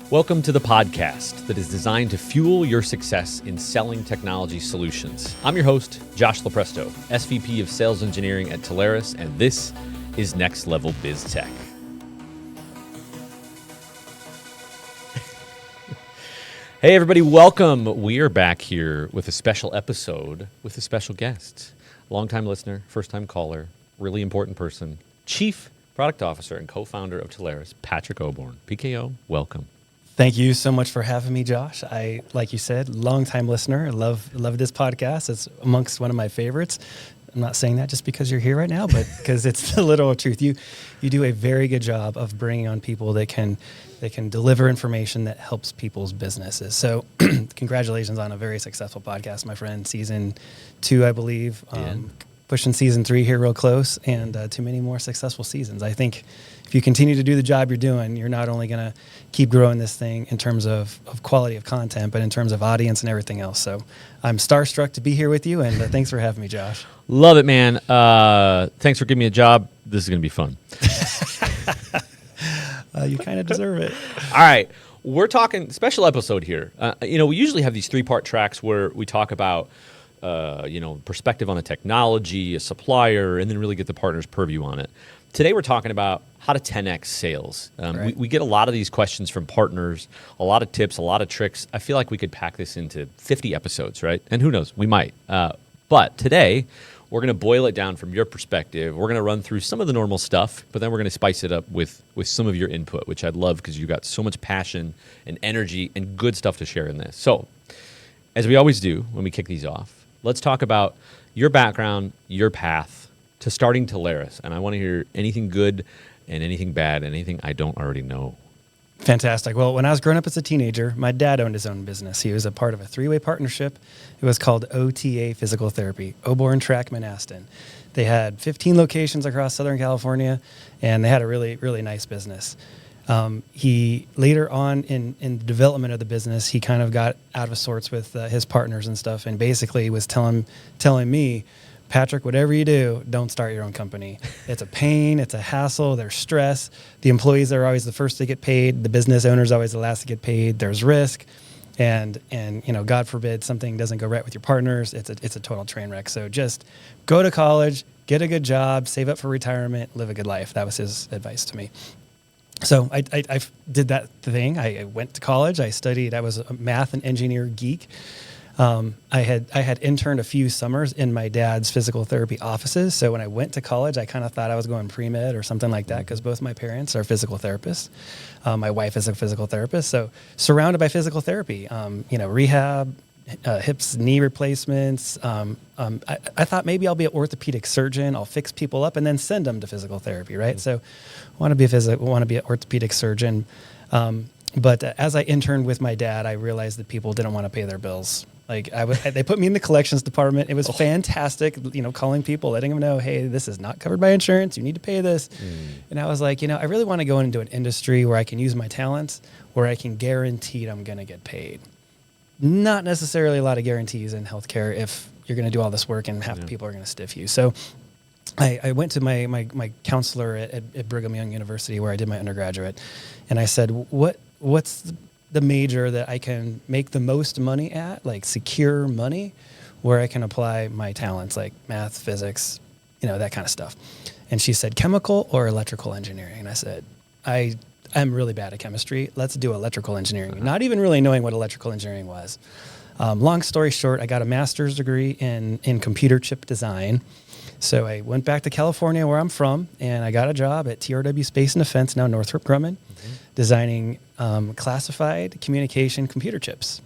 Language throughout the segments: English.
Welcome to the podcast that is designed to fuel your success in selling technology solutions. I'm your host, Josh Lopresto, SVP of Sales Engineering at Telarus, and this is Next Level Biz Tech. Hey everybody, welcome. We are back here with a special episode with a special guest. Longtime listener, first-time caller, really important person, Chief Product Officer and co-founder of Telarus, Patrick Oborn. PKO, welcome. Thank you so much for having me, Josh. I, like you said, longtime listener. I love this podcast. It's amongst one of my favorites. I'm not saying that just because you're here right now, but because it's the literal truth. You do a very good job of bringing on people that can deliver information that helps people's businesses. So congratulations on a very successful podcast, my friend. Season 2, I believe. Pushing season 3 here real close, and too many more successful seasons. I think if you continue to do the job you're doing, you're not only going to keep growing this thing in terms of quality of content, but in terms of audience and everything else. So I'm starstruck to be here with you, and thanks for having me, Josh. Love it, man. Thanks for giving me a job. This is going to be fun. You kind of deserve it. All right. We're talking special episode here. We usually have these 3-part tracks where we talk about perspective on a technology, a supplier, and then really get the partner's purview on it. Today we're talking about how to 10x sales. Right. We get a lot of these questions from partners, a lot of tips, a lot of tricks. I feel like we could pack this into 50 episodes, right? And who knows, we might. But today we're going to boil it down from your perspective. We're going to run through some of the normal stuff, but then we're going to spice it up with some of your input, which I'd love because you got so much passion and energy and good stuff to share in this. So as we always do when we kick these off, let's talk about your background, your path to starting Telarus. And I want to hear anything good and anything bad, anything I don't already know. Fantastic. Well, when I was growing up as a teenager, my dad owned his own business. He was a part of a 3-way partnership. It was called OTA Physical Therapy, Oborn, Trackman, Aston. They had 15 locations across Southern California, and they had a really, really nice business. He later on in the development of the business, he kind of got out of sorts with his partners and stuff, and basically was telling me, Patrick, whatever you do, don't start your own company. It's a pain. It's a hassle. There's stress. The employees are always the first to get paid. The business owner's always the last to get paid. There's risk. And God forbid something doesn't go right with your partners. It's a total train wreck. So just go to college, get a good job, save up for retirement, live a good life. That was his advice to me. So I did that thing. I went to college. I studied. I was a math and engineer geek. I had interned a few summers in my dad's physical therapy offices. So when I went to college, I kind of thought I was going pre-med or something like that because both my parents are physical therapists. My wife is a physical therapist. So surrounded by physical therapy, rehab, hips, knee replacements. I thought maybe I'll be an orthopedic surgeon. I'll fix people up and then send them to physical therapy, right? So I want to be an orthopedic surgeon. But as I interned with my dad, I realized that people didn't want to pay their bills. They put me in the collections department. It was fantastic, calling people, letting them know, hey, this is not covered by insurance. You need to pay this. And I was like, I really want to go into an industry where I can use my talents, where I can guarantee I'm going to get paid. Not necessarily a lot of guarantees in healthcare if you're going to do all this work and half the people are going to stiff you. So I went to my counselor at Brigham Young University where I did my undergraduate, and I said, what's the major that I can make the most money at, like secure money, where I can apply my talents, like math, physics, that kind of stuff. And she said, chemical or electrical engineering? And I said, I'm really bad at chemistry. Let's do electrical engineering. Not even really knowing what electrical engineering was. Long story short, I got a master's degree in computer chip design. So I went back to California, where I'm from, and I got a job at TRW Space and Defense, now Northrop Grumman, designing classified communication computer chips.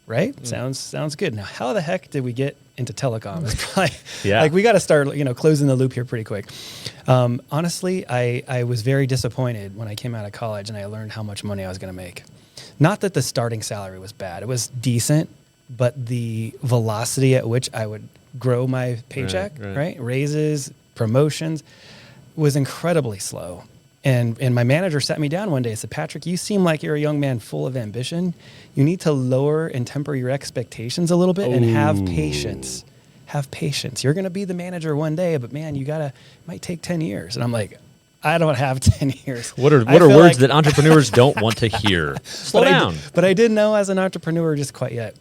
Right? Sounds good. Now, how the heck did we get into telecom? It's probably, we got to start, closing the loop here pretty quick. Honestly, I was very disappointed when I came out of college and I learned how much money I was going to make. Not that the starting salary was bad. It was decent, but the velocity at which I would grow my paycheck, right? Raises, promotions, was incredibly slow. And my manager sat me down one day and said, Patrick, you seem like you're a young man full of ambition. You need to lower and temper your expectations a little bit and have patience. Have patience. You're going to be the manager one day, but man, it might take 10 years. And I'm like, I don't have 10 years. What are I feel words like- that entrepreneurs don't want to hear? Slow down. But I didn't know as an entrepreneur just quite yet.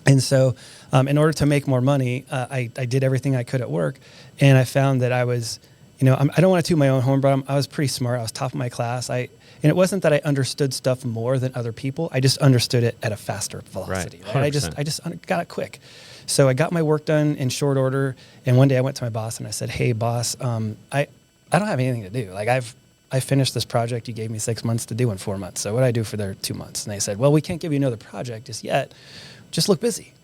And so in order to make more money, I did everything I could at work. And I found that I was, I don't want to toot my own horn, but I was pretty smart. I was top of my class. And it wasn't that I understood stuff more than other people. I just understood it at a faster velocity. Right. I just got it quick. So I got my work done in short order. And one day I went to my boss and I said, "Hey, boss, I don't have anything to do. Like I finished this project you gave me 6 months to do in 4 months. So what do I do for their 2 months?" And they said, "Well, we can't give you another project just yet. Just look busy."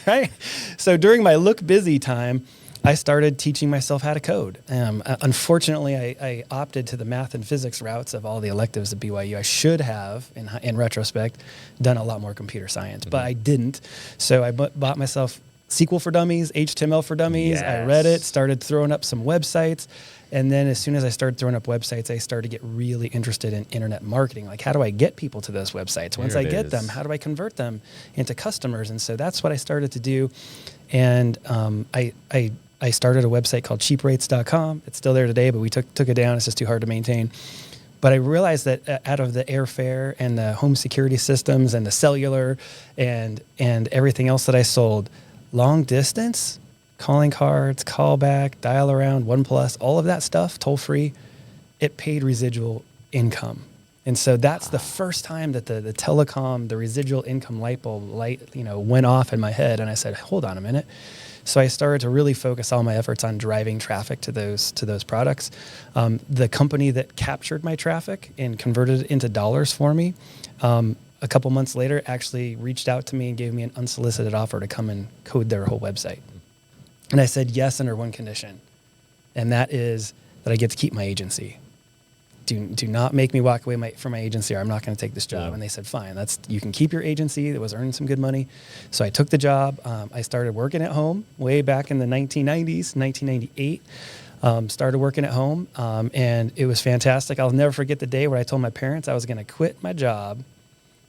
Right? So during my look busy time, I started teaching myself how to code. Unfortunately, I opted to the math and physics routes of all the electives at BYU. I should have, in retrospect, done a lot more computer science, but I didn't. So I bought myself SQL for Dummies, HTML for Dummies. Yes. I read it, started throwing up some websites. And then as soon as I started throwing up websites, I started to get really interested in internet marketing. Like, how do I get people to those websites? Once I get them, how do I convert them into customers? And so that's what I started to do. And I started a website called cheaprates.com. It's still there today, but we took it down. It's just too hard to maintain. But I realized that out of the airfare and the home security systems and the cellular and everything else that I sold, long distance, calling cards, callback, dial around, OnePlus, all of that stuff, toll free, it paid residual income. And so that's the first time that the telecom, the residual income light bulb went off in my head. And I said, hold on a minute. So I started to really focus all my efforts on driving traffic to those products. The company that captured my traffic and converted it into dollars for me, a couple months later, actually reached out to me and gave me an unsolicited offer to come and code their whole website. And I said yes under one condition, and that is that I get to keep my agency. Do not make me walk away from my agency, or I'm not going to take this job. Yeah. And they said, fine, you can keep your agency. That was earning some good money. So I took the job. I started working at home way back in the 1990s, 1998. Started working at home, and it was fantastic. I'll never forget the day where I told my parents I was going to quit my job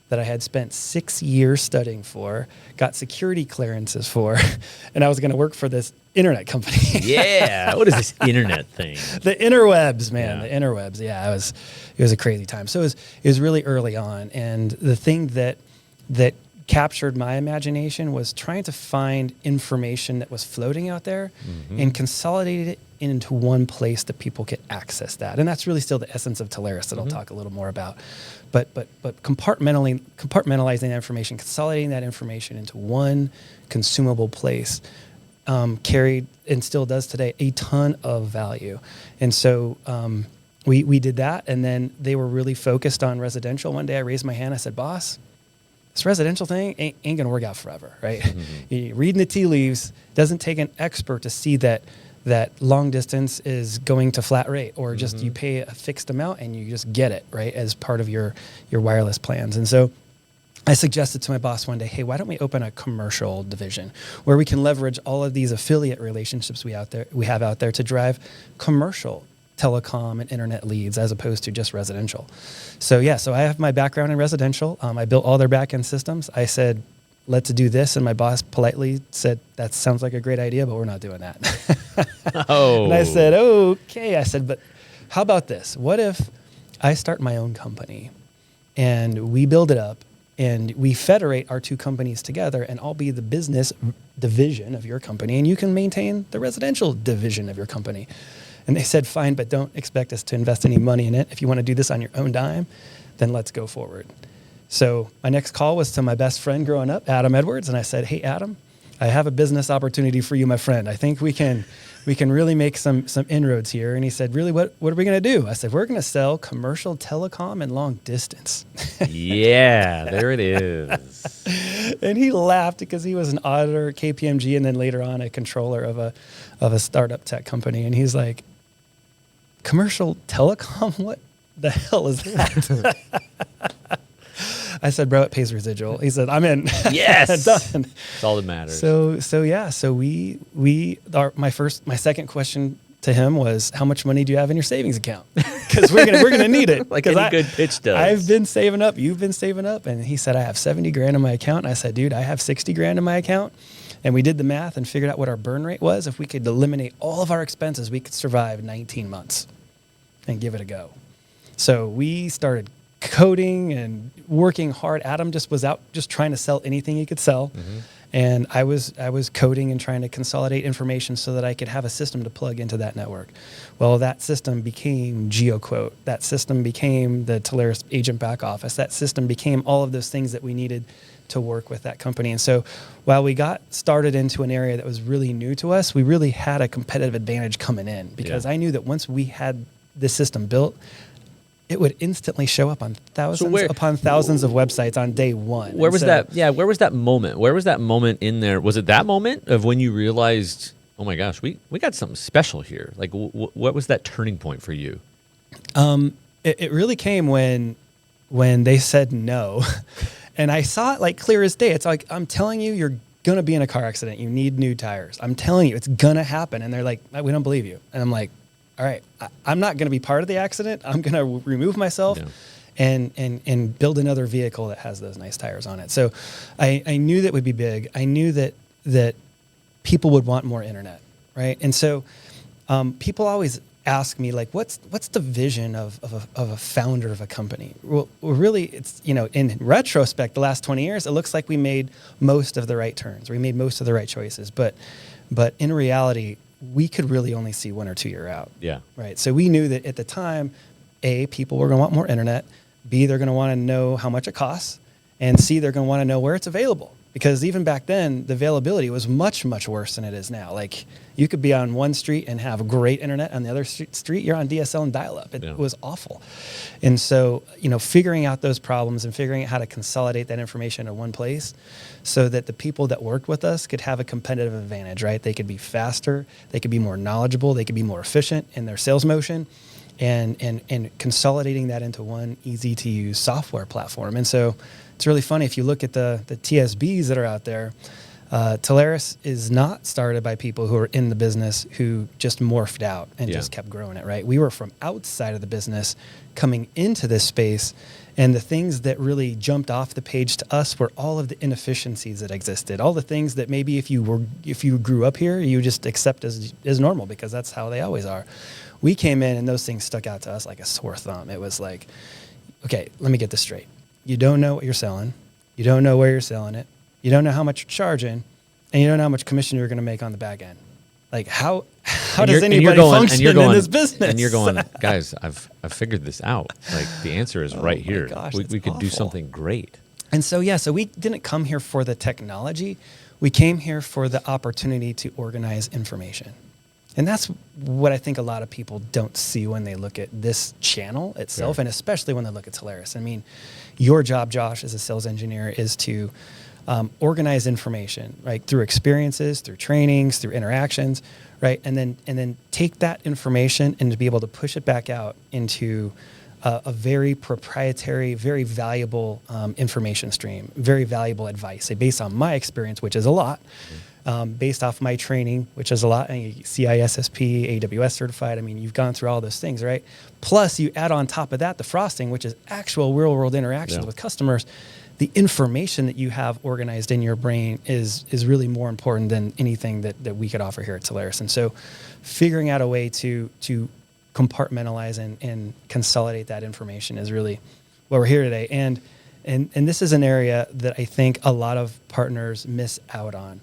that I had spent 6 years studying for, got security clearances for, and I was going to work for this internet company. Yeah. What is this internet thing? The interwebs, man. Yeah. The interwebs. Yeah, it was a crazy time. So it was really early on. And the thing that captured my imagination was trying to find information that was floating out there and consolidate it into one place that people could access that. And that's really still the essence of Telarus that I'll talk a little more about. But compartmentalizing that information, consolidating that information into one consumable place carried, and still does today, a ton of value. And so we did that, and then they were really focused on residential. One day I raised my hand, I said, "Boss, this residential thing ain't going to work out forever, right?" Reading the tea leaves doesn't take an expert to see that long distance is going to flat rate, or just you pay a fixed amount and you just get it, right, as part of your wireless plans. And so I suggested to my boss one day, hey, why don't we open a commercial division where we can leverage all of these affiliate relationships we have out there to drive commercial telecom and internet leads as opposed to just residential. So I have my background in residential. I built all their back-end systems. I said, let's do this. And my boss politely said, that sounds like a great idea, but we're not doing that. Oh. And I said, okay. I said, but how about this? What if I start my own company and we build it up and we federate our two companies together, and I'll be the business division of your company and you can maintain the residential division of your company. And they said, fine, but don't expect us to invest any money in it. If you want to do this on your own dime, then let's go forward. So my next call was to my best friend growing up, Adam Edwards. And I said, hey, Adam, I have a business opportunity for you, my friend. I think we can really make some inroads here. And he said, really, what are we going to do? I said, we're going to sell commercial telecom and long distance. Yeah, there it is. And he laughed because he was an auditor at KPMG and then later on a controller of a startup tech company. And he's like, commercial telecom? What the hell is that? I said, bro, it pays residual. He said, I'm in. Yes. Done. That's all that matters. So my second question to him was, how much money do you have in your savings account? Because we're gonna need it. Like any good pitch does. I've been saving up. You've been saving up. And he said, I have 70 grand in my account. And I said, dude, I have 60 grand in my account. And we did the math and figured out what our burn rate was. If we could eliminate all of our expenses, we could survive 19 months. and give it a go. So we started coding and working hard. Adam just was out just trying to sell anything he could sell. And I was coding and trying to consolidate information so that I could have a system to plug into that network. Well, that system became GeoQuote. That system became the Telarus agent back office. That system became all of those things that we needed to work with that company. And so while we got started into an area that was really new to us, we really had a competitive advantage coming in, because I knew that once we had this system built, it would instantly show up on thousands upon thousands of websites on day one. Where was that? Yeah, where was that moment? Where was that moment in there? Was it that moment of when you realized, oh my gosh, we got something special here? Like, what was that turning point for you? It really came when they said no. And I saw it like clear as day. It's like, I'm telling you, you're going to be in a car accident. You need new tires. I'm telling you, it's going to happen. And they're like, we don't believe you. And I'm like, all right, I'm not going to be part of the accident. I'm going to remove myself and build another vehicle that has those nice tires on it. So I knew that would be big. I knew that people would want more internet, right? And so people always ask me, like, what's the vision of a founder of a company? Well, really, it's, in retrospect, the last 20 years, it looks like we made most of the right turns. We made most of the right choices. But in reality, we could really only see 1 or 2 years out. Yeah. Right. So we knew that at the time, A, people were going to want more internet. B, they're going to want to know how much it costs. And C, they're going to want to know where it's available. Because even back then, the availability was much, much worse than it is now. Like, you could be on one street and have great internet. On the other street, you're on DSL and dial-up. It was awful. And so, figuring out those problems and figuring out how to consolidate that information in one place so that the people that worked with us could have a competitive advantage, right? They could be faster. They could be more knowledgeable. They could be more efficient in their sales motion. And consolidating that into one easy-to-use software platform. And so it's really funny, if you look at the TSBs that are out there, Telarus is not started by people who are in the business who just morphed out and just kept growing it, right? We were from outside of the business coming into this space, and the things that really jumped off the page to us were all of the inefficiencies that existed, all the things that maybe if you grew up here, you just accept as normal because that's how they always are. We came in and those things stuck out to us like a sore thumb. It was like, okay, let me get this straight. You don't know what you're selling. You don't know where you're selling it. You don't know how much you're charging, and you don't know how much commission you're going to make on the back end. Like, how does anybody function in this business? And you're going, guys, I've figured this out. Like, the answer is right here. Gosh, we could do something great. And so we didn't come here for the technology. We came here for the opportunity to organize information. And that's what I think a lot of people don't see when they look at this channel itself, and especially when they look at Telarus. I mean, your job, Josh, as a sales engineer, is to organize information, right, through experiences, through trainings, through interactions, right, and then take that information and to be able to push it back out into a very proprietary, very valuable information stream, very valuable advice based on my experience, which is a lot. Based off my training, which is a lot, CISSP, AWS certified. I mean, you've gone through all those things, right? Plus, you add on top of that the frosting, which is actual real-world interactions with customers. The information that you have organized in your brain is really more important than anything that we could offer here at Telarus. And so figuring out a way to compartmentalize and consolidate that information is really why we're here today. And this is an area that I think a lot of partners miss out on.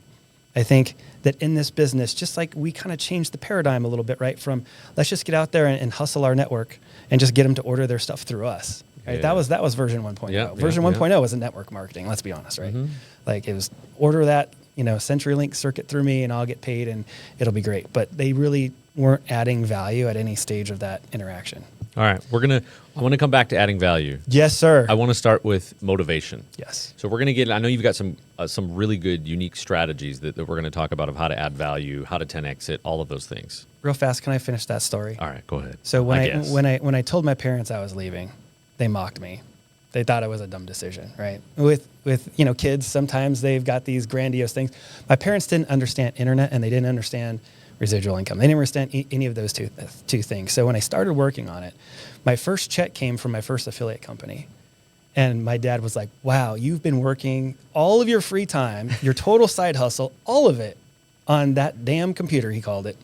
I think that in this business, just like we kind of changed the paradigm a little bit, right? From let's just get out there and hustle our network and just get them to order their stuff through us. Right? That was version 1.0. Version 1.0 wasn't network marketing, let's be honest, right? Like, it was order that, CenturyLink circuit through me and I'll get paid and it'll be great. But they really weren't adding value at any stage of that interaction. All right, I want to come back to adding value. Yes, sir. I want to start with motivation. Yes. So we're going to get, I know you've got some really good, unique strategies that we're going to talk about of how to add value, how to 10X it, all of those things. Real fast, can I finish that story? All right, go ahead. So when I told my parents I was leaving, they mocked me. They thought it was a dumb decision, right? With kids, sometimes they've got these grandiose things. My parents didn't understand internet, and they didn't understand residual income. They didn't understand any of those two things. So when I started working on it, my first check came from my first affiliate company. And my dad was like, wow, you've been working all of your free time, your total side hustle, all of it on that damn computer, he called it.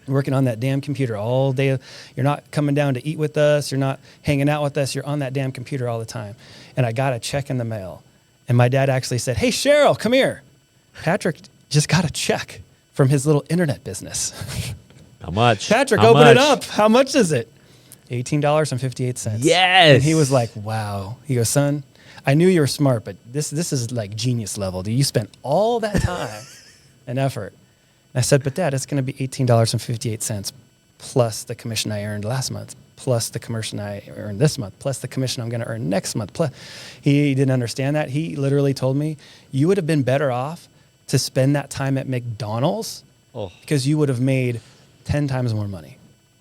working on that damn computer all day. You're not coming down to eat with us. You're not hanging out with us. You're on that damn computer all the time. And I got a check in the mail. And my dad actually said, hey, Cheryl, come here. Patrick just got a check from his little internet business. How much? Patrick, How open much? it up. How much is it? $18.58. Yes. And he was like, wow. He goes, son, I knew you were smart, but this is like genius level. Dude, you spent all that time and effort. And I said, but Dad, it's going to be $18.58 plus the commission I earned last month, plus the commission I earned this month, plus the commission I'm going to earn next month. Plus, he didn't understand that. He literally told me, you would have been better off to spend that time at McDonald's because you would have made 10 times more money.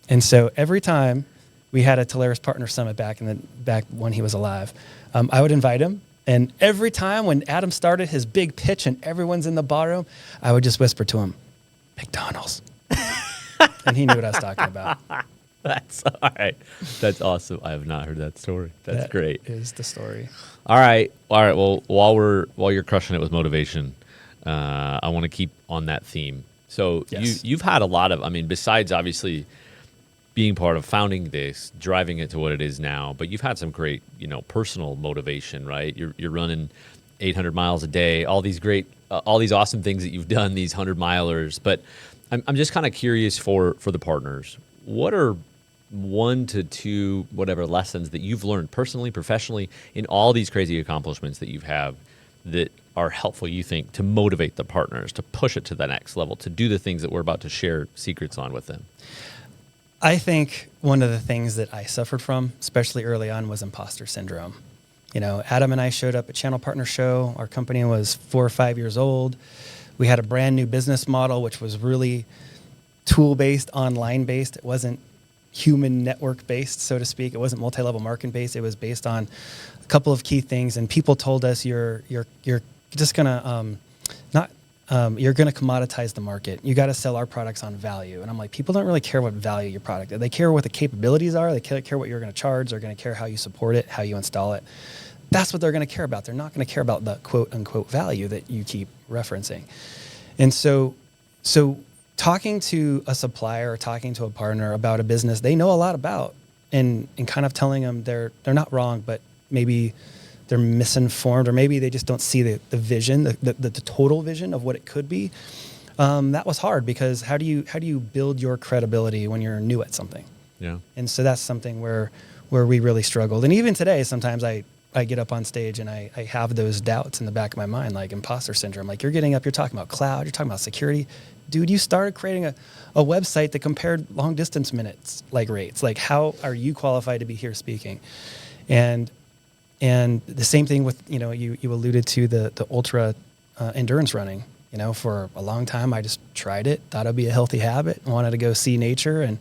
And so every time we had a Telarus Partner Summit back when he was alive, I would invite him. And every time when Adam started his big pitch and everyone's in the ballroom, I would just whisper to him, McDonald's. And he knew what I was talking about. That's all right. That's awesome. I have not heard that story. That's great. Is the story. All right. Well, while you're crushing it with motivation, I want to keep on that theme. So Yes. you've had a lot of, I mean, besides obviously being part of founding this, driving it to what it is now, but you've had some great, personal motivation, right? You're running 800 miles a day, all these great, all these awesome things that you've done, these 100-milers. But I'm just kind of curious for the partners, what are 1 to 2 whatever lessons that you've learned personally, professionally, in all these crazy accomplishments that you have that are helpful, you think, to motivate the partners, to push it to the next level, to do the things that we're about to share secrets on with them? I think one of the things that I suffered from, especially early on, was imposter syndrome. Adam and I showed up at Channel Partner Show. Our company was 4 or 5 years old. We had a brand new business model, which was really tool-based, online-based. It wasn't human network-based, so to speak. It wasn't multi-level marketing-based. It was based on a couple of key things. And people told us you're just gonna you're gonna commoditize the market. You got to sell our products on value. And I'm like, people don't really care what value your product is. They care what the capabilities are. They care what you're going to charge. They're going to care how you support it, how you install it. That's what they're going to care about. They're not going to care about the quote unquote value that you keep referencing. And so talking to a supplier or talking to a partner about a business they know a lot about and kind of telling them they're not wrong, but maybe they're misinformed, or maybe they just don't see the vision, the total vision of what it could be. That was hard, because how do you build your credibility when you're new at something? Yeah. And so that's something where we really struggled. And even today, sometimes I get up on stage and I have those doubts in the back of my mind, like imposter syndrome. Like, you're getting up, you're talking about cloud, you're talking about security. Dude, you started creating a website that compared long distance minutes, like rates. Like, how are you qualified to be here speaking? And the same thing with, you alluded to the ultra endurance running. For a long time, I just tried it, thought it'd be a healthy habit, wanted to go see nature and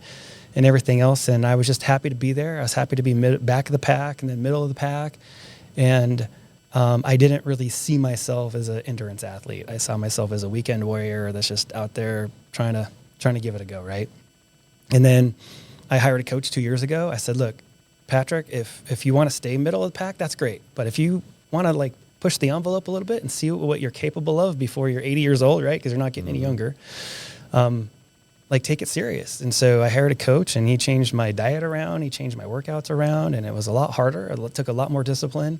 everything else. And I was just happy to be there. I was happy to be back of the pack and then middle of the pack. And I didn't really see myself as an endurance athlete. I saw myself as a weekend warrior that's just out there trying to give it a go, right? And then I hired a coach 2 years ago. I said, look, Patrick, if you want to stay middle of the pack, that's great. But if you want to push the envelope a little bit and see what you're capable of before you're 80 years old, right? Because you're not getting any younger. Take it serious. And so I hired a coach, and he changed my diet around. He changed my workouts around, and it was a lot harder. It took a lot more discipline,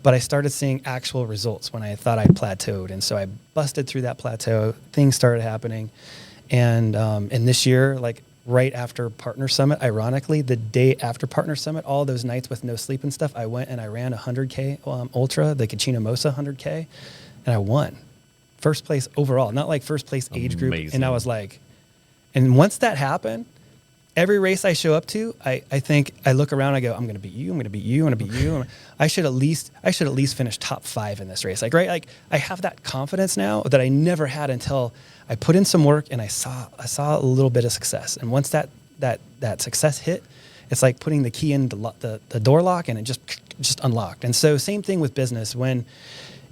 but I started seeing actual results when I thought I plateaued. And so I busted through that plateau. Things started happening. And this year, right after Partner Summit, ironically, the day after Partner Summit, all those nights with no sleep and stuff, I went and I ran a 100K ultra, the Kachina Mosa 100K, and I won. First place overall, not like first place age group. And I was like, and once that happened, every race I show up to, I think, I look around, I go, I'm going to beat you, I'm going to beat you, I'm going to beat you. I should at least finish top 5 in this race. I have that confidence now that I never had until I put in some work and I saw a little bit of success. And once that success hit, it's like putting the key in the door lock, and it just unlocked. And so same thing with business. When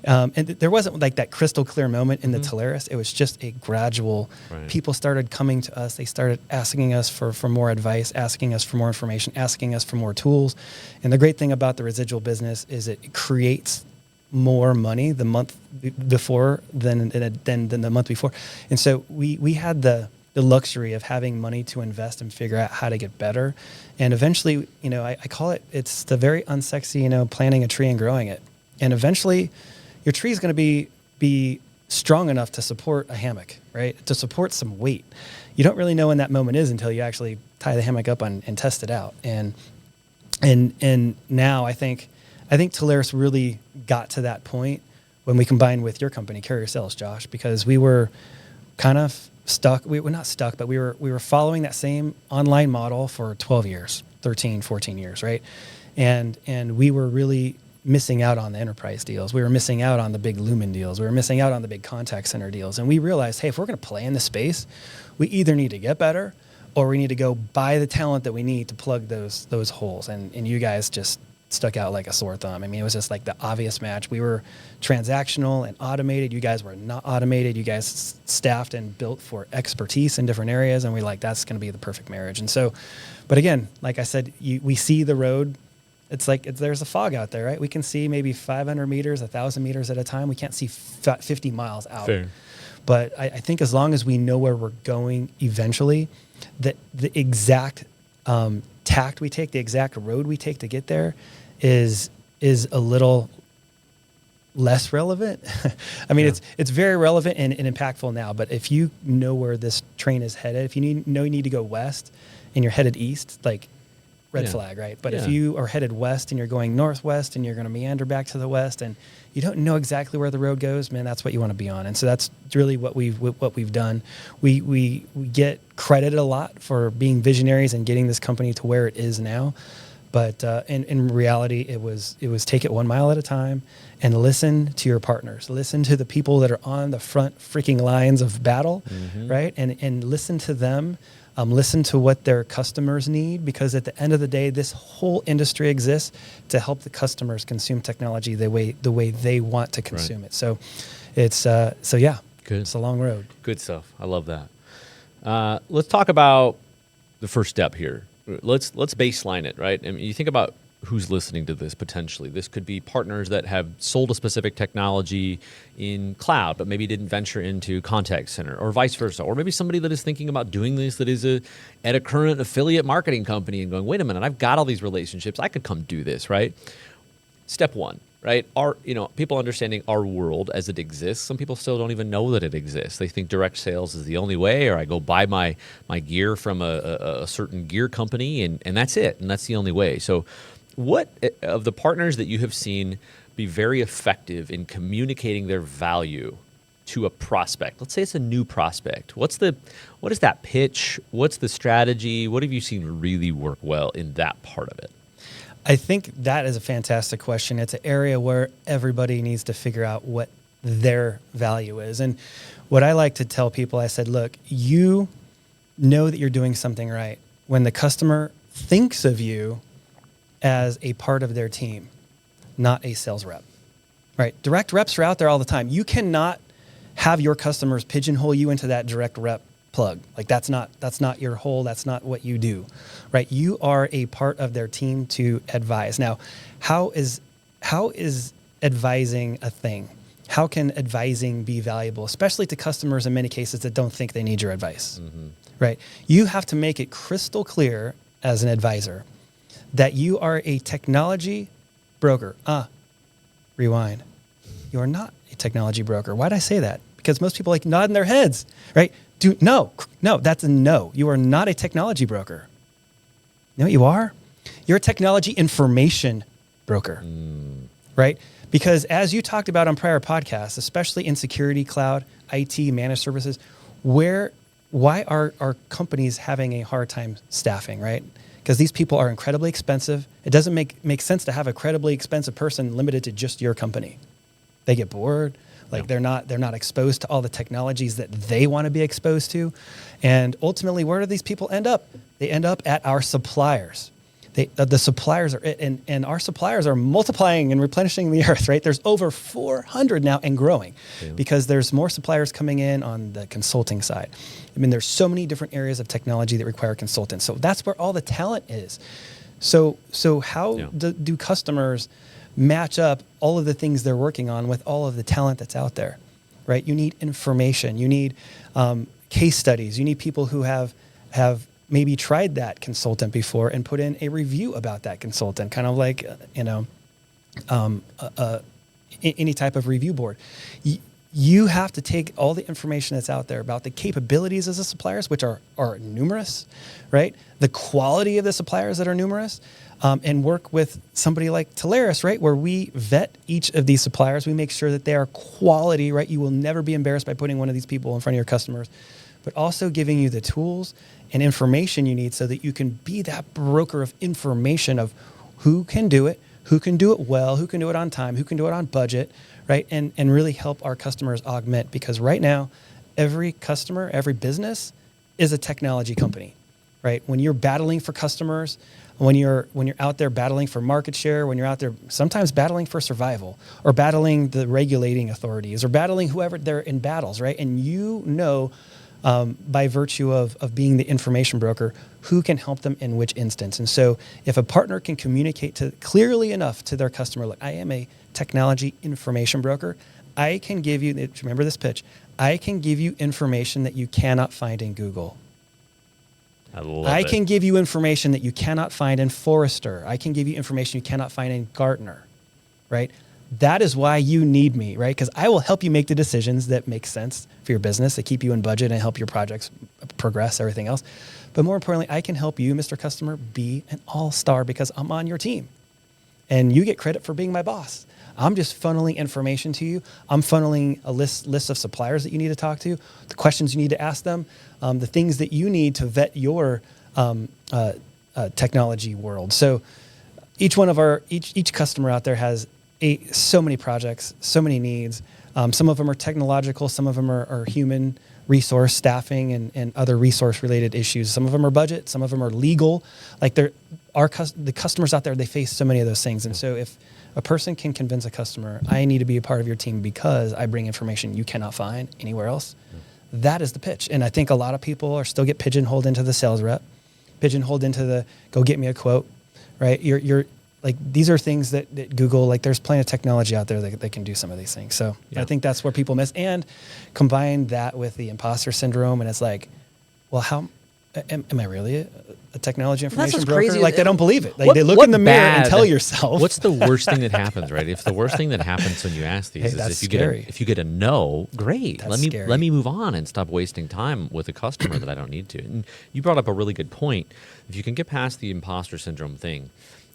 and there wasn't that crystal clear moment in the Telarus. It was just a gradual. Right. People started coming to us. They started asking us for more advice, asking us for more information, asking us for more tools. And the great thing about the residual business is it creates more money the month before than the month before. And so we had the the luxury of having money to invest and figure out how to get better. And eventually, I call it's the very unsexy, planting a tree and growing it. And eventually your tree is going to be strong enough to support a hammock, right? To support some weight. You don't really know when that moment is until you actually tie the hammock up and test it out. And now I think Telarus really got to that point when we combined with your company, Carrier Sales, Josh, because we were kind of stuck. We were not stuck, but we were following that same online model for 12 years, 13, 14 years, right? And we were really missing out on the enterprise deals. We were missing out on the big Lumen deals. We were missing out on the big contact center deals. And we realized, hey, if we're going to play in this space, we either need to get better or we need to go buy the talent that we need to plug those holes. And you guys just stuck out like a sore thumb. I mean, it was just like the obvious match. We were transactional and automated. You guys were not automated. You guys staffed and built for expertise in different areas. And that's going to be the perfect marriage. And so, but again, like I said, we see the road. It's like there's a fog out there, right? We can see maybe 500 meters, 1,000 meters at a time. We can't see 50 miles out. Fair. But I think as long as we know where we're going eventually, that the exact tact we take, the exact road we take to get there is a little less relevant. I mean, it's very relevant and impactful now. But if you know where this train is headed, if you need to go west and you're headed east, like red flag, right? But if you are headed west and you're going northwest and you're going to meander back to the west and you don't know exactly where the road goes, man, that's what you want to be on. And so that's really what we've done. We get credited a lot for being visionaries and getting this company to where it is now. But in reality, it was take it 1 mile at a time and listen to your partners. Listen to the people that are on the front freaking lines of battle, right? And listen to them. Listen to what their customers need, because at the end of the day, this whole industry exists to help the customers consume technology the way they want to consume it. So it's good. It's a long road. Good stuff. I love that. Let's talk about the first step here. Let's baseline it, right? I mean, you think about who's listening to this potentially. This could be partners that have sold a specific technology in cloud, but maybe didn't venture into contact center, or vice versa. Or maybe somebody that is thinking about doing this that is at a current affiliate marketing company and going, wait a minute, I've got all these relationships. I could come do this, right? Step one, right? People understanding our world as it exists. Some people still don't even know that it exists. They think direct sales is the only way, or I go buy my gear from a certain gear company and that's it. And that's the only way. So what of the partners that you have seen be very effective in communicating their value to a prospect? Let's say it's a new prospect. What is that pitch? What's the strategy? What have you seen really work well in that part of it? I think that is a fantastic question. It's an area where everybody needs to figure out what their value is. And what I like to tell people, I said, look, you know that you're doing something right when the customer thinks of you as a part of their team, not a sales rep, right? Direct reps are out there all the time. You cannot have your customers pigeonhole you into that direct rep plug. Like that's not your whole, that's not what you do, right? You are a part of their team to advise. Now, how is advising a thing? How can advising be valuable, especially to customers in many cases that don't think they need your advice, right? You have to make it crystal clear as an advisor that you are a technology broker. Rewind. You are not a technology broker. Why did I say that? Because most people nod in their heads, right? No, that's a no. You are not a technology broker. You know what you are? You're a technology information broker, right? Because as you talked about on prior podcasts, especially in security, cloud, IT, managed services, why are companies having a hard time staffing, right? Because these people are incredibly expensive. It doesn't make sense to have a incredibly expensive person limited to just your company. They get bored. They're not exposed to all the technologies that they want to be exposed to. And ultimately, where do these people end up? They end up at our suppliers. The suppliers are it, and our suppliers are multiplying and replenishing the earth, right? There's over 400 now and growing because there's more suppliers coming in on the consulting side. I mean, there's so many different areas of technology that require consultants. So that's where all the talent is. So how do customers match up all of the things they're working on with all of the talent that's out there, right? You need information. You need case studies. You need people who have maybe tried that consultant before and put in a review about that consultant, kind of like, any type of review board. You have to take all the information that's out there about the capabilities of the suppliers, which are numerous, right? The quality of the suppliers that are numerous, and work with somebody like Telarus, right? Where we vet each of these suppliers. We make sure that they are quality, right? You will never be embarrassed by putting one of these people in front of your customers, but also giving you the tools and information you need so that you can be that broker of information of who can do it well, who can do it on time, who can do it on budget, right? And really help our customers augment, because right now, every customer, every business is a technology company, right? When you're battling for customers, when you're out there battling for market share, when you're out there sometimes battling for survival, or battling the regulating authorities, or battling whoever they're in battles, right? And by virtue of being the information broker, who can help them in which instance. And so if a partner can communicate clearly enough to their customer, look, I am a technology information broker. I can give you, remember this pitch, I can give you information that you cannot find in Google. I can give you information that you cannot find in Forrester. I can give you information you cannot find in Gartner, right? That is why you need me, right? Because I will help you make the decisions that make sense for your business, that keep you in budget and help your projects progress, everything else. But more importantly, I can help you, Mr. Customer, be an all-star because I'm on your team. And you get credit for being my boss. I'm just funneling information to you. I'm funneling a list of suppliers that you need to talk to, the questions you need to ask them, the things that you need to vet your technology world. So each customer out there has so many projects, so many needs. Some of them are technological, some of them are human resource, staffing, and other resource-related issues. Some of them are budget, some of them are legal. Like the customers out there, they face so many of those things. And so if a person can convince a customer, I need to be a part of your team because I bring information you cannot find anywhere else, that is the pitch. And I think a lot of people still get pigeonholed into the sales rep, pigeonholed into the go get me a quote, right? You're like, these are things that Google, like there's plenty of technology out there that can do some of these things. So I think that's where people miss. And combine that with the imposter syndrome, and it's like, well, how am I really a technology information broker? Crazy. Like they don't believe it. Like they look in the mirror and tell yourself. What's the worst thing that happens, right? If the worst thing that happens when you ask these is if you get a no, great. That's scary. Let me move on and stop wasting time with a customer that I don't need to. And you brought up a really good point. If you can get past the imposter syndrome thing,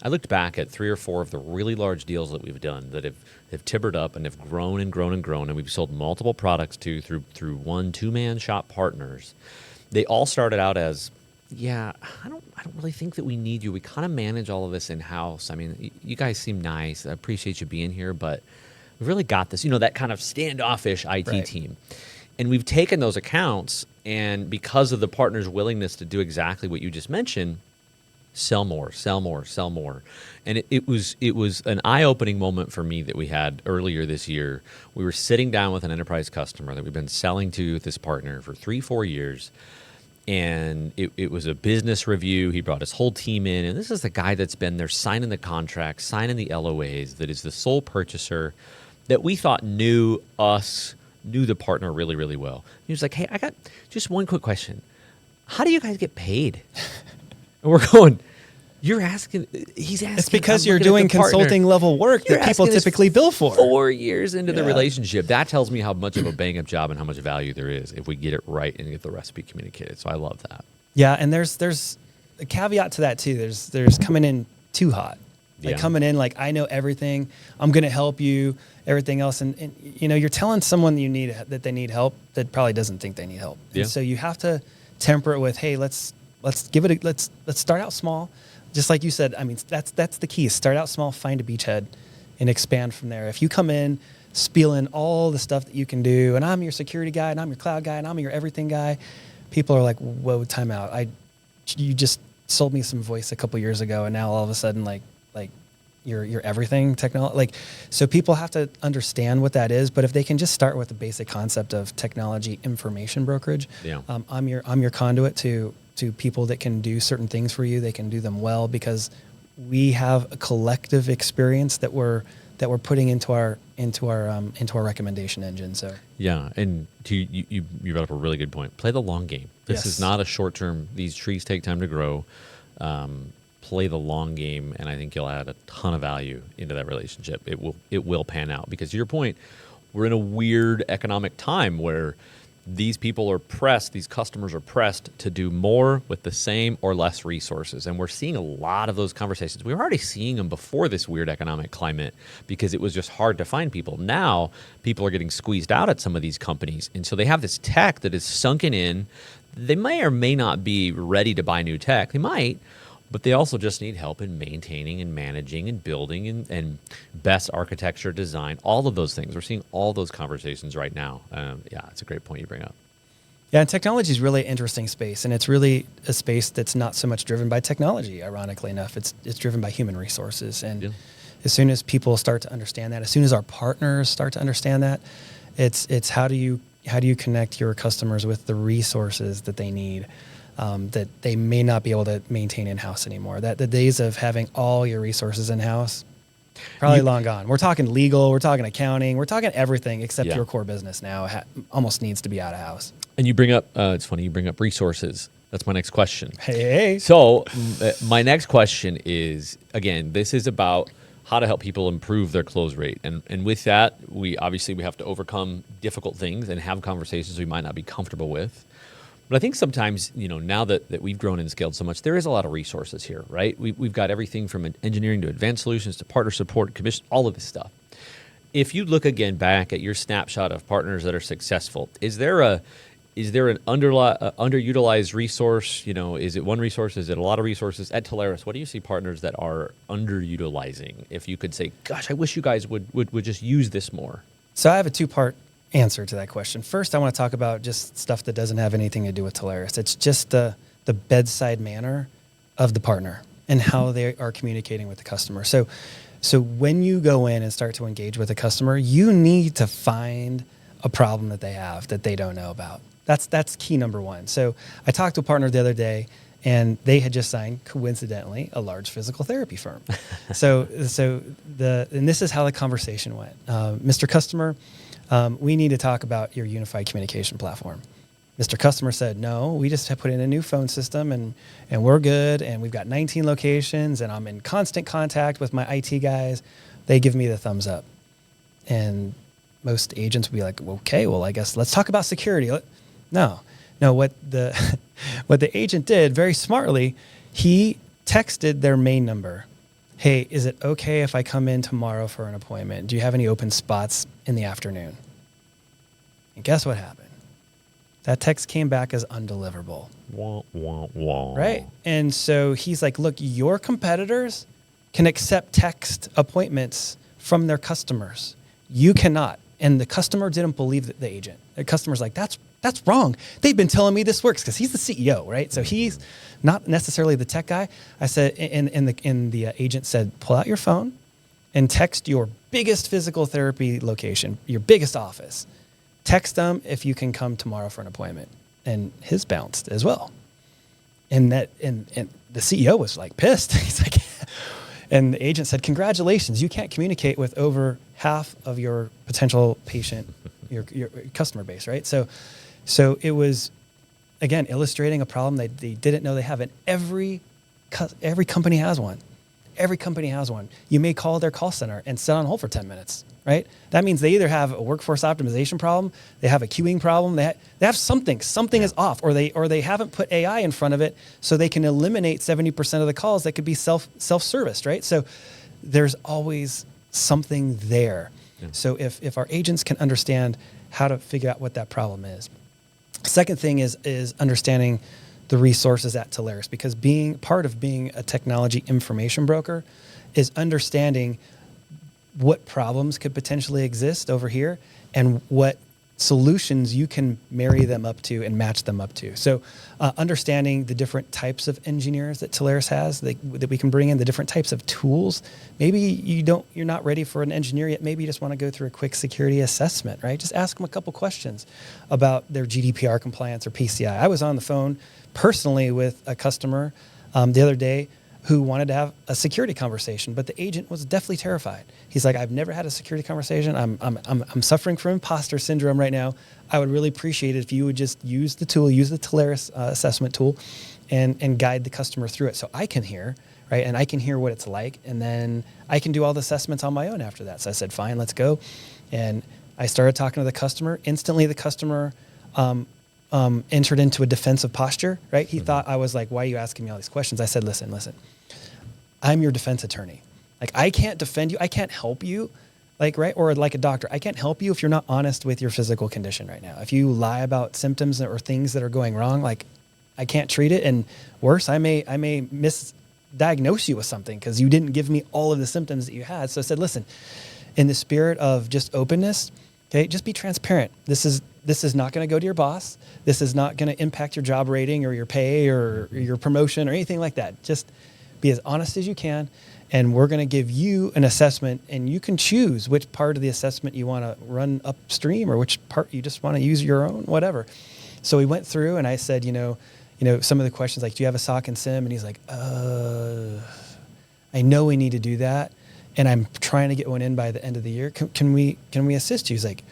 I looked back at 3 or 4 of the really large deals that we've done that have tibbered up and have grown and grown and grown, and we've sold multiple products through 1-2-man shop partners. They all started out as, I don't really think that we need you. We kind of manage all of this in-house. I mean, you guys seem nice. I appreciate you being here, but we've really got this, that kind of standoffish IT team. And we've taken those accounts, and because of the partner's willingness to do exactly what you just mentioned, sell more. And it was an eye-opening moment for me that we had earlier this year. We were sitting down with an enterprise customer that we've been selling to with this partner for 3-4 years. And it was a business review. He brought his whole team in. And this is the guy that's been there signing the contracts, signing the LOAs, that is the sole purchaser, that we thought knew the partner really, really well. He was like, hey, I got just one quick question. How do you guys get paid? And we're going, he's asking. It's because you're doing consulting level work that people typically bill for. 4 years into the relationship. That tells me how much of a bang up job and how much value there is if we get it right and get the recipe communicated. So I love that. Yeah, and there's a caveat to that too. There's coming in too hot. Like coming in like, I know everything. I'm going to help you, everything else. And you're telling someone that they need help that probably doesn't think they need help. And so you have to temper it with, hey, let's start out small. Just like you said, I mean, that's the key. Start out small, find a beachhead, and expand from there. If you come in spieling all the stuff that you can do, and I'm your security guy, and I'm your cloud guy, and I'm your everything guy, people are like, whoa, time out. You just sold me some voice a couple years ago, and now all of a sudden, like you're everything technology. Like, so people have to understand what that is. But if they can just start with the basic concept of technology information brokerage, I'm your conduit to people that can do certain things for you. They can do them well because we have a collective experience that we're that we're putting into our recommendation engine. So Yeah, and you brought up a really good point. Play the long game. This is not a short term. These trees take time to grow. Play the long game, and I think you'll add a ton of value into that relationship. It will pan out because, to your point, we're in a weird economic time where these people are pressed, these customers are pressed to do more with the same or less resources. And we're seeing a lot of those conversations. We were already seeing them before this weird economic climate because it was just hard to find people. Now people are getting squeezed out at some of these companies. And so they have this tech that is sunken in. They may or may not be ready to buy new tech. They might, but they also just need help in maintaining and managing and building and best architecture design, all of those things. We're seeing all those conversations right now. Yeah, it's a great point you bring up. Yeah, and technology is really an interesting space, and it's really a space that's not so much driven by technology, ironically enough. It's driven by human resources. And as soon as people start to understand that, as soon as our partners start to understand that, it's how do you connect your customers with the resources that they need, that they may not be able to maintain in-house anymore. That the days of having all your resources in-house, probably long gone. We're talking legal, we're talking accounting, we're talking everything except your core business now almost needs to be out of house. And you bring up, it's funny, you bring up resources. That's my next question. Hey. So my next question is, again, this is about how to help people improve their close rate. And with that, we have to overcome difficult things and have conversations we might not be comfortable with. But I think sometimes, now that we've grown and scaled so much, there is a lot of resources here, right? We've got everything from engineering to advanced solutions to partner support, commission, all of this stuff. If you look again back at your snapshot of partners that are successful, is there an underutilized resource? Is it one resource? Is it a lot of resources? At Telarus, what do you see partners that are underutilizing? If you could say, gosh, I wish you guys would just use this more. So I have a two-part answer to that question. First, I want to talk about just stuff that doesn't have anything to do with Telarus. It's just the bedside manner of the partner and how they are communicating with the customer. So when you go in and start to engage with a customer, you need to find a problem that they have that they don't know about. That's key number one. So I talked to a partner the other day, and they had just signed, coincidentally, a large physical therapy firm. And this is how the conversation went. Mr. Customer, we need to talk about your unified communication platform. Mr. Customer said, no, we just have put in a new phone system and we're good. And we've got 19 locations and I'm in constant contact with my IT guys. They give me the thumbs up. And most agents would be like, okay, well, I guess let's talk about security. No, what the agent did very smartly, he texted their main number. Hey, is it okay if I come in tomorrow for an appointment? Do you have any open spots in the afternoon? And guess what happened? That text came back as undeliverable. Wah, wah, wah. Right? And so he's like, look, your competitors can accept text appointments from their customers. You cannot. And the customer didn't believe the agent. The customer's like, that's wrong. They've been telling me this works because he's the CEO, right? So he's not necessarily the tech guy. I said, and the agent said, pull out your phone and text your biggest physical therapy location, your biggest office. Text them if you can come tomorrow for an appointment. And his bounced as well. And the CEO was like pissed. He's like, and the agent said, congratulations, you can't communicate with over half of your potential patient, your customer base, right? So it was, again, illustrating a problem they didn't know they have. And every company has one. Every company has one. You may call their call center and sit on hold for 10 minutes, right? That means they either have a workforce optimization problem, they have a queuing problem, they have something is off, or they haven't put AI in front of it so they can eliminate 70% of the calls that could be self-serviced, right? So there's always something there. Yeah. So if our agents can understand how to figure out what that problem is. Second thing is understanding the resources at Telarus, because part of being a technology information broker is understanding what problems could potentially exist over here and what solutions you can marry them up to and match them up to. So understanding the different types of engineers that Telarus has that we can bring in, the different types of tools. Maybe you're not ready for an engineer yet. Maybe you just want to go through a quick security assessment, right? Just ask them a couple questions about their GDPR compliance or PCI. I was on the phone personally with a customer the other day who wanted to have a security conversation, but the agent was deathly terrified. He's like, I've never had a security conversation. I'm suffering from imposter syndrome right now. I would really appreciate it if you would just use the tool, use the Telarus assessment tool, and guide the customer through it so I can hear, right? And I can hear what it's like, and then I can do all the assessments on my own after that. So I said, fine, let's go. And I started talking to the customer. Instantly, the customer entered into a defensive posture, right? He thought I was like, why are you asking me all these questions? I said, listen, I'm your defense attorney. Like, I can't defend you. I can't help you, like, right? Or like a doctor, I can't help you if you're not honest with your physical condition right now. If you lie about symptoms or things that are going wrong, like, I can't treat it. And worse, I may misdiagnose you with something because you didn't give me all of the symptoms that you had. So I said, listen, in the spirit of just openness, okay, just be transparent. This is not going to go to your boss. This is not going to impact your job rating or your pay or your promotion or anything like that. Just be as honest as you can, and we're going to give you an assessment, and you can choose which part of the assessment you want to run upstream or which part you just want to use your own, whatever. So we went through, and I said, some of the questions like, do you have a SOC and SIM? And he's like, I know we need to do that, and I'm trying to get one in by the end of the year. Can we assist you? He's like,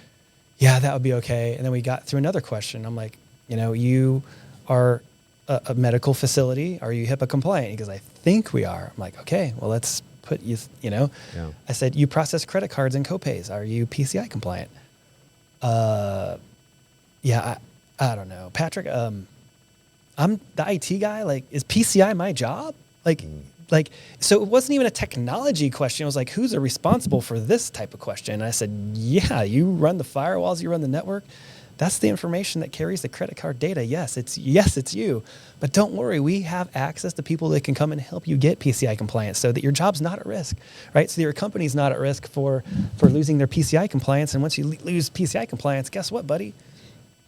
yeah, that would be okay. And then we got through another question. I'm like, you are a medical facility. Are you HIPAA compliant? He goes, I think we are. I'm like, okay, well, let's put you. Yeah. I said, you process credit cards and copays. Are you PCI compliant? Yeah, I don't know, Patrick. I'm the IT guy. Like, is PCI my job? So it wasn't even a technology question. It was like, who's responsible for this type of question? And I said, yeah, you run the firewalls, you run the network. That's the information that carries the credit card data. Yes, it's you. But don't worry, we have access to people that can come and help you get PCI compliance so that your job's not at risk, right? So your company's not at risk for losing their PCI compliance. And once you lose PCI compliance, guess what, buddy?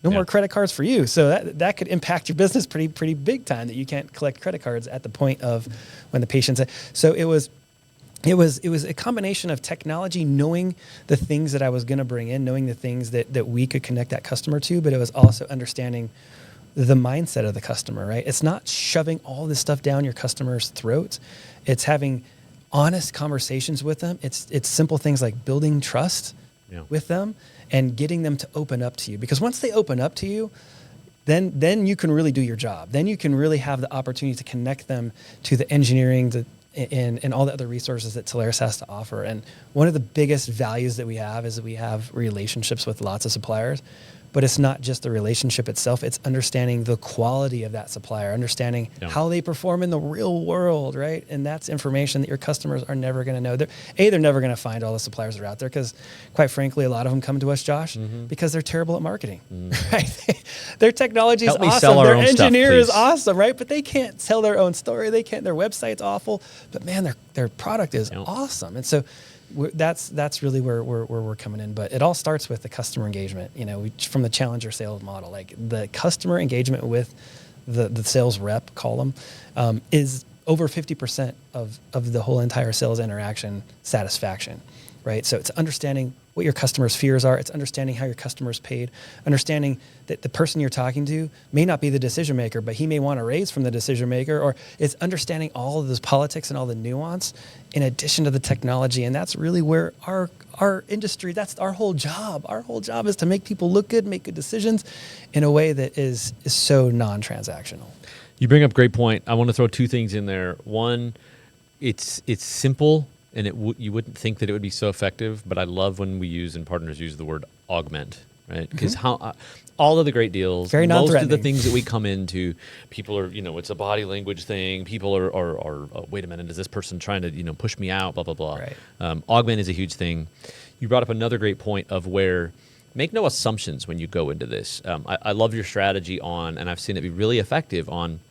No more credit cards for you. So that could impact your business pretty big time, that you can't collect credit cards at the point of when the patient's. So it was a combination of technology, knowing the things that I was going to bring in, knowing the things that we could connect that customer to, but it was also understanding the mindset of the customer, right? It's not shoving all this stuff down your customer's throats. It's having honest conversations with them. It's simple things like building trust with them and getting them to open up to you. Because once they open up to you, then you can really do your job. Then you can really have the opportunity to connect them to the engineering and all the other resources that Telarus has to offer. And one of the biggest values that we have is that we have relationships with lots of suppliers. But it's not just the relationship itself. It's understanding the quality of that supplier, understanding how they perform in the real world, right? And that's information that your customers are never going to know. They're never going to find all the suppliers that are out there because, quite frankly, a lot of them come to us, Josh, because they're terrible at marketing, right? Their technology is awesome. Their engineer is awesome, right? But they can't tell their own story. They can't. Their website's awful. But, man, their product is awesome. And so that's really where we're coming in. But it all starts with the customer engagement. From the challenger sales model, like the customer engagement with the sales rep column is over 50% of the whole entire sales interaction satisfaction, right? So it's understanding what your customers' fears are. It's understanding how your customer's paid, understanding that the person you're talking to may not be the decision maker, but he may want a raise from the decision maker, or it's understanding all of this politics and all the nuance in addition to the technology. And that's really where our industry, that's our whole job. Our whole job is to make people look good, make good decisions in a way that is so non-transactional. You bring up a great point. I want to throw two things in there. One, it's simple, and you wouldn't think that it would be so effective, but I love when we use and partners use the word augment, right? Because all of the great deals, very most of the things that we come into, people are, it's a body language thing. People are wait a minute, is this person trying to, push me out, blah, blah, blah. Right. Augment is a huge thing. You brought up another great point of where make no assumptions when you go into this. I love your strategy and I've seen it be really effective on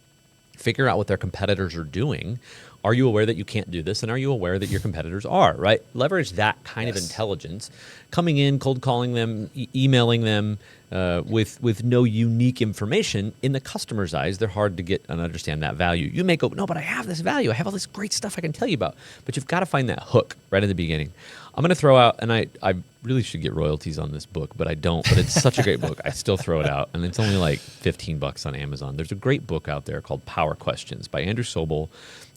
figure out what their competitors are doing. Are you aware that you can't do this? And are you aware that your competitors are, right? Leverage that kind of intelligence. Coming in, cold calling them, emailing them with no unique information. In the customer's eyes, they're hard to get and understand that value. You may go, no, but I have this value. I have all this great stuff I can tell you about. But you've got to find that hook right in the beginning. I'm going to throw out, and I really should get royalties on this book, but I don't. But it's such a great book. I still throw it out. And it's only like $15 on Amazon. There's a great book out there called Power Questions by Andrew Sobel.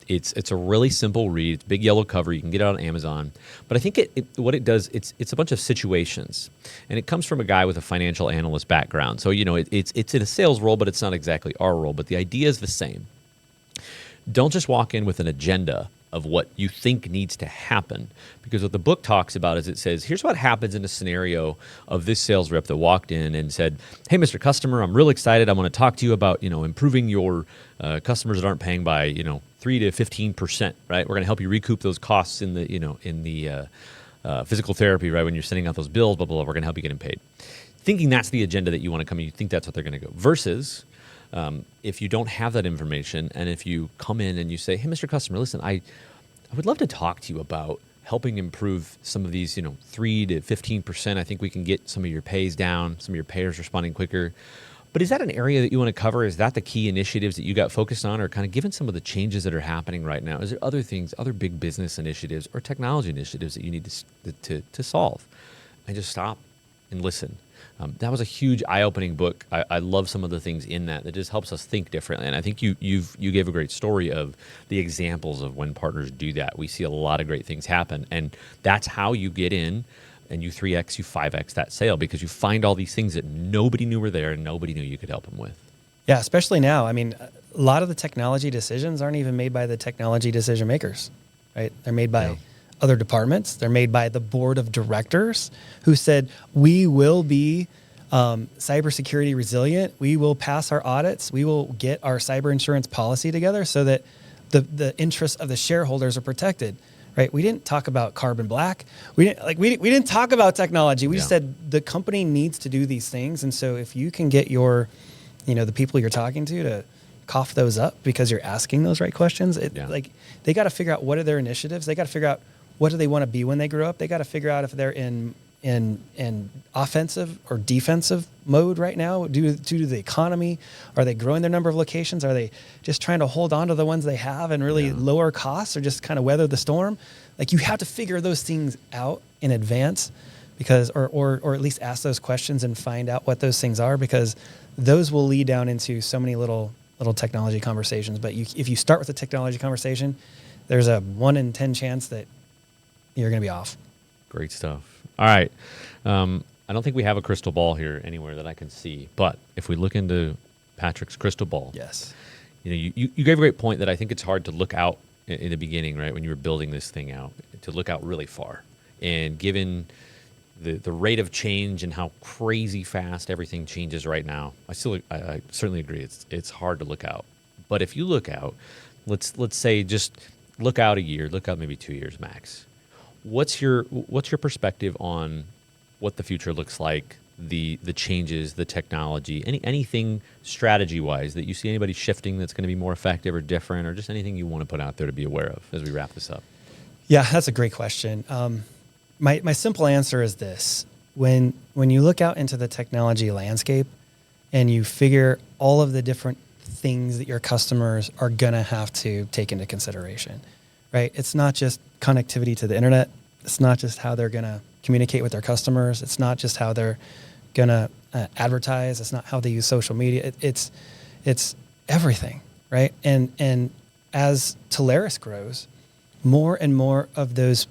It's a really simple read. It's big yellow cover. You can get it on Amazon. But I think what it does, it's a bunch of situations, and it comes from a guy with a financial analyst background. So it's in a sales role, but it's not exactly our role. But the idea is the same. Don't just walk in with an agenda of what you think needs to happen, because what the book talks about is it says, here's what happens in a scenario of this sales rep that walked in and said, hey, Mr. Customer, I'm really excited. I want to talk to you about, improving your customers that aren't paying by, 3 to 15%, right? We're going to help you recoup those costs in the physical therapy, right? When you're sending out those bills, blah, blah, blah, we're going to help you get them paid. Thinking that's the agenda that you want to come in, you think that's what they're going to go. Versus if you don't have that information, and if you come in and you say, hey, Mr. Customer, listen, I would love to talk to you about helping improve some of these, 3 to 15%. I think we can get some of your pays down, some of your payers responding quicker. But is that an area that you want to cover? Is that the key initiatives that you got focused on, or kind of given some of the changes that are happening right now? Is there other things, other big business initiatives or technology initiatives that you need to solve? And just stop and listen. That was a huge eye-opening book. I love some of the things in that just helps us think differently. And I think you gave a great story of the examples of when partners do that. We see a lot of great things happen, and that's how you get in and you 3x, you 5x that sale, because you find all these things that nobody knew were there and nobody knew you could help them with. Yeah, especially now. I mean, a lot of the technology decisions aren't even made by the technology decision makers, right? They're made by other departments. They're made by the board of directors who said, we will be cybersecurity resilient. We will pass our audits. We will get our cyber insurance policy together so that the interests of the shareholders are protected, right? We didn't talk about carbon black. We didn't talk about technology. We just said the company needs to do these things. And so if you can get the people you're talking to cough those up because you're asking those right questions, they got to figure out what are their initiatives. They got to figure out what do they want to be when they grow up. They got to figure out if they're in offensive or defensive mode right now due to the economy. Are they growing their number of locations? Are they just trying to hold on to the ones they have and really lower costs, or just kind of weather the storm? Like, you have to figure those things out in advance, because or at least ask those questions and find out what those things are, because those will lead down into so many little technology conversations. But if you start with a technology conversation, there's a 1 in 10 chance that you're going to be off. Great stuff. All right. I don't think we have a crystal ball here anywhere that I can see, but if we look into Patrick's crystal ball, yes, you gave a great point that I think it's hard to look out in the beginning, right? When you were building this thing out, to look out really far. And given the rate of change and how crazy fast everything changes right now, I certainly agree. It's hard to look out. But if you look out, let's say just look out a year, look out maybe 2 years max. What's your perspective on what the future looks like, the changes, the technology, anything strategy-wise that you see anybody shifting that's going to be more effective or different, or just anything you want to put out there to be aware of as we wrap this up? Yeah, that's a great question. My simple answer is this. When you look out into the technology landscape and you figure all of the different things that your customers are going to have to take into consideration, right? It's not just connectivity to the internet. It's not just how they're going to communicate with their customers. It's not just how they're going to advertise. It's not how they use social media. It's everything, right? And as Telarus grows, more and more of those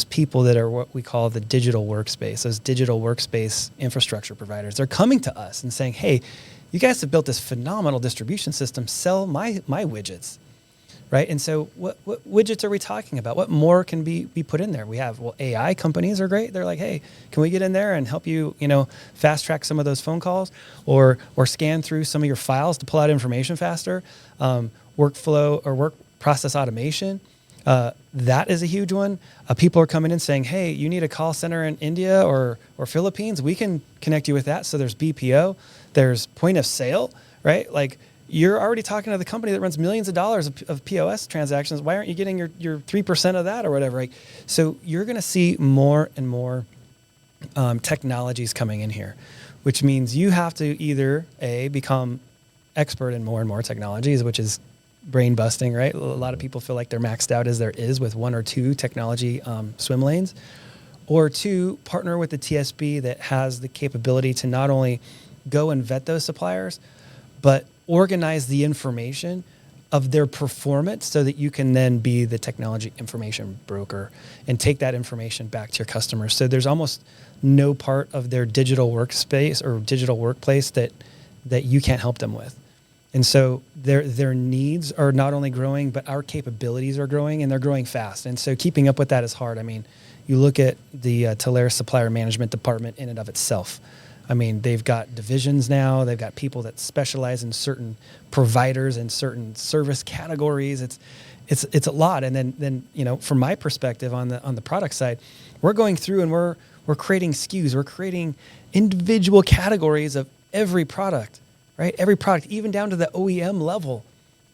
people that are what we call the digital workspace, those digital workspace infrastructure providers, they're coming to us and saying, hey, you guys have built this phenomenal distribution system. Sell my widgets, right? And so what widgets are we talking about? What more can be put in there? We have, AI companies are great. They're like, hey, can we get in there and help you, fast track some of those phone calls, or scan through some of your files to pull out information faster? Workflow or work process automation. That is a huge one. People are coming in saying, hey, you need a call center in India or Philippines. We can connect you with that. So there's BPO, there's point of sale, right? Like, you're already talking to the company that runs millions of dollars of POS transactions. Why aren't you getting your 3% of that or whatever? Right? So you're going to see more and more technologies coming in here, which means you have to either become expert in more and more technologies, which is brain busting, right? A lot of people feel like they're maxed out as there is with 1 or 2 technology swim lanes, or 2, partner with the TSP that has the capability to not only go and vet those suppliers, but organize the information of their performance so that you can then be the technology information broker and take that information back to your customers. So there's almost no part of their digital workspace or digital workplace that you can't help them with. And so their needs are not only growing, but our capabilities are growing, and they're growing fast. And so keeping up with that is hard. I mean, you look at the Telarus supplier management department in and of itself. I mean, they've got divisions now. They've got people that specialize in certain providers and certain service categories. It's a lot. And then from my perspective on the product side, we're going through and we're creating SKUs. We're creating individual categories of every product, right? Every product, even down to the OEM level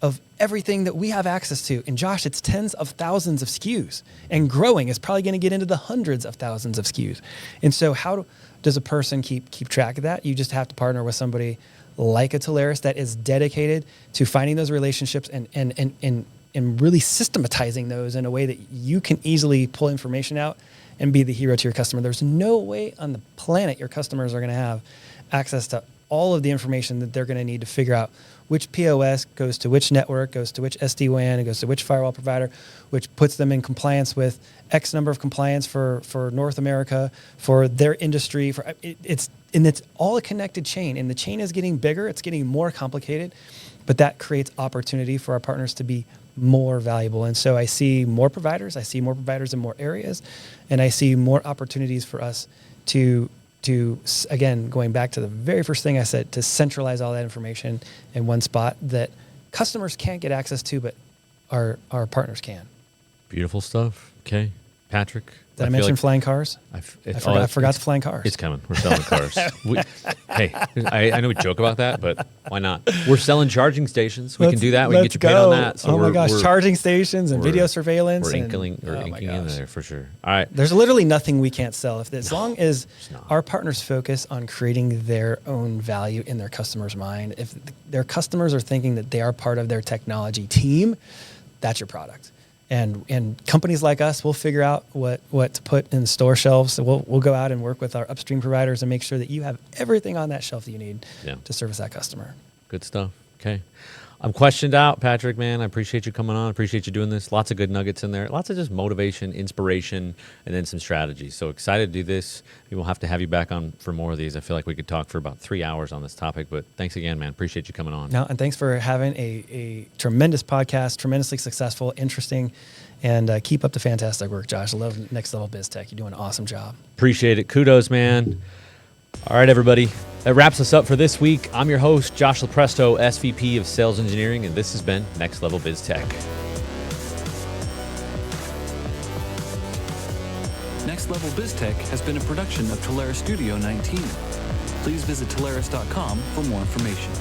of everything that we have access to. And Josh, it's tens of thousands of SKUs, and growing is probably going to get into the hundreds of thousands of SKUs. And so how does a person keep track of that? You just have to partner with somebody like a Telarus that is dedicated to finding those relationships and really systematizing those in a way that you can easily pull information out and be the hero to your customer. There's no way on the planet your customers are going to have access to all of the information that they're going to need to figure out which POS goes to which network, goes to which SD-WAN, it goes to which firewall provider, which puts them in compliance with X number of compliance for North America, for their industry. It's all a connected chain, and the chain is getting bigger. It's getting more complicated, but that creates opportunity for our partners to be more valuable. And so I see more providers. I see more providers in more areas, and I see more opportunities for us to again, going back to the very first thing I said, to centralize all that information in one spot that customers can't get access to, but our partners can. Beautiful stuff. Okay. Patrick? Did I mention flying cars? I forgot the flying cars. It's coming. We're selling cars. Hey, I know we joke about that, but why not? We're selling charging stations. We can do that. We can get you paid on that. So my gosh, charging stations and video surveillance. We're inking in there for sure. All right. There's literally nothing we can't sell as long as our partners focus on creating their own value in their customers' mind. If their customers are thinking that they are part of their technology team, that's your product. And companies like us will figure out what to put in the store shelves. So we'll go out and work with our upstream providers and make sure that you have everything on that shelf that you need to service that customer. Good stuff. Okay. I'm questioned out, Patrick, man. I appreciate you coming on. I appreciate you doing this. Lots of good nuggets in there. Lots of just motivation, inspiration, and then some strategy. So excited to do this. We will have to have you back on for more of these. I feel like we could talk for about 3 hours on this topic, but thanks again, man. Appreciate you coming on. No, and thanks for having a tremendous podcast, tremendously successful, interesting, and keep up the fantastic work, Josh. I love Next Level Biz Tech. You're doing an awesome job. Appreciate it. Kudos, man. All right, everybody. That wraps us up for this week. I'm your host, Josh Lopresto, SVP of Sales Engineering, and this has been Next Level Biz Tech. Next Level Biz Tech has been a production of Telarus Studio 19. Please visit Telarus.com for more information.